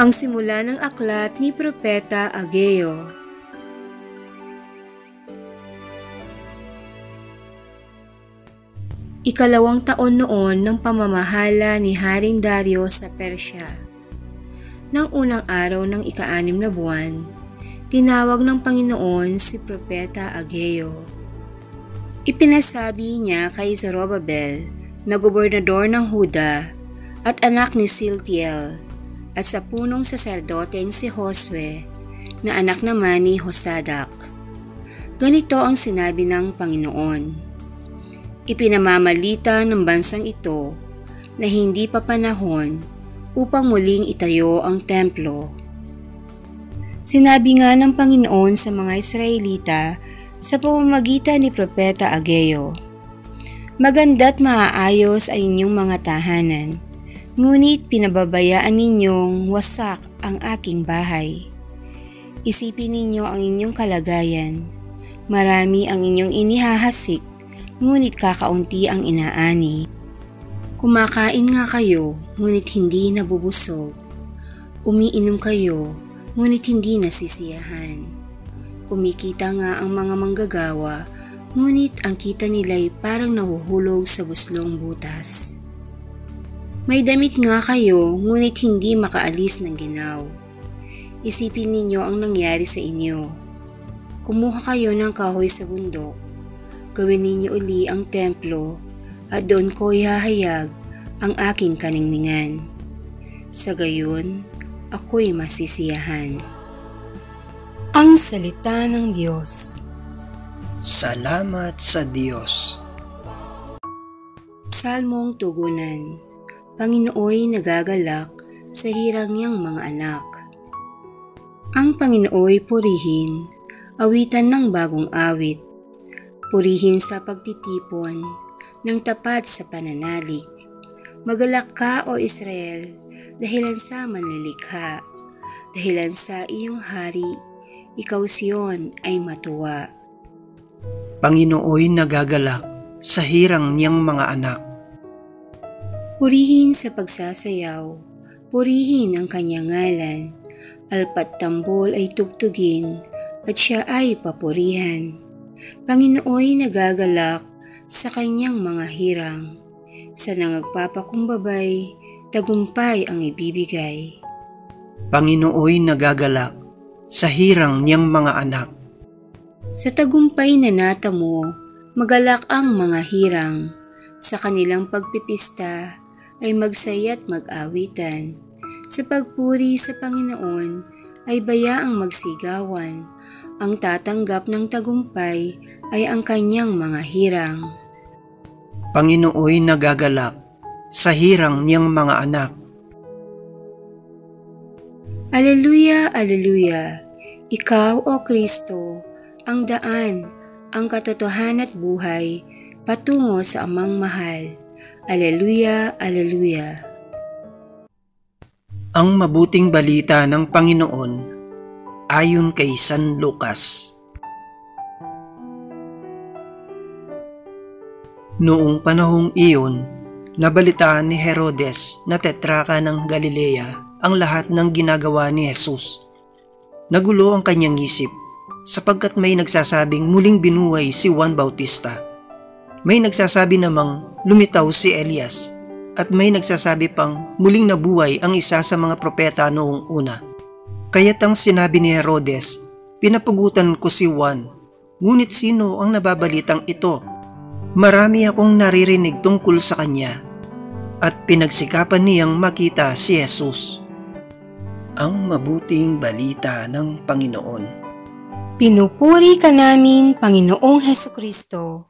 Ang simula ng aklat ni Propeta Ageo. Ikalawang taon noon ng pamamahala ni Haring Dario sa Persya. Nang unang araw ng ika-6 na buwan, tinawag ng Panginoon si Propeta Ageo. Ipinasabi niya kay Zorobabel na gobernador ng Huda at anak ni Siltiel, at sa punong saserdoteng si Josue na anak naman ni Josadak. Ganito ang sinabi ng Panginoon: Ipinamamalita ng bansang ito na hindi pa panahon upang muling itayo ang templo. Sinabi nga ng Panginoon sa mga Israelita sa pamamagitan ni Propeta Ageo, Maganda't maaayos ay inyong mga tahanan, ngunit pinababayaan ninyong wasak ang aking bahay. Isipin ninyo ang inyong kalagayan. Marami ang inyong inihahasik, ngunit kakaunti ang inaani. Kumakain nga kayo, ngunit hindi nabubusog. Umiinom kayo, ngunit hindi nasisiyahan. Kumikita nga ang mga manggagawa, ngunit ang kita nila'y parang nahuhulog sa buslong butas. May damit nga kayo, ngunit hindi makaalis ng ginaw. Isipin ninyo ang nangyari sa inyo. Kumuha kayo ng kahoy sa bundok. Gawin ninyo uli ang templo, at doon ko ihahayag ang aking kaningningan. Sa gayon, ako'y masisiyahan. Ang Salita ng Diyos. Salamat sa Diyos. Salmong Tugunan. Panginooy nagagalak sa hirang niyang mga anak. Ang Panginooy purihin, awitan ng bagong awit. Purihin sa pagtitipon, ng tapat sa pananalig. Magalak ka, O Israel, dahilan sa manlilikha. Dahilan sa iyong hari, ikaw Sion ay matuwa. Panginooy nagagalak sa hirang niyang mga anak. Purihin sa pagsasayaw, purihin ang kanyang ngalan, alpat tambol ay tugtugin, at siya ay papurihan. Panginooy nagagalak sa kanyang mga hirang, sa nangagpapakumbabay, tagumpay ang ibibigay. Panginooy nagagalak sa hirang niyang mga anak. Sa tagumpay na natamo, magalak ang mga hirang, sa kanilang pagpipista, ay magsaya't mag-awitan. Sa pagpuri sa Panginoon ay bayaang magsigawan. Ang tatanggap ng tagumpay ay ang kanyang mga hirang. Panginooy nagagalak sa hirang niyang mga anak. Aleluya, aleluya! Ikaw, O Kristo, ang daan, ang katotohanan at buhay, patungo sa Amang mahal. Aleluya, aleluya. Ang mabuting balita ng Panginoon ayon kay San Lucas. Noong panahong iyon, nabalitaan ni Herodes na tetrarka ng Galilea ang lahat ng ginagawa ni Jesus. Nagulo ang kanyang isip sapagkat may nagsasabing muling binuhay si Juan Bautista. May nagsasabi namang lumitaw si Elias, at may nagsasabi pang muling nabuhay ang isa sa mga propeta noong una. Kaya't ang sinabi ni Herodes, pinapugutan ko si Juan, ngunit sino ang nababalitang ito? Marami akong naririnig tungkol sa kanya, at pinagsikapan niyang makita si Jesus. Ang mabuting balita ng Panginoon. Pinupuri ka namin, Panginoong Hesukristo.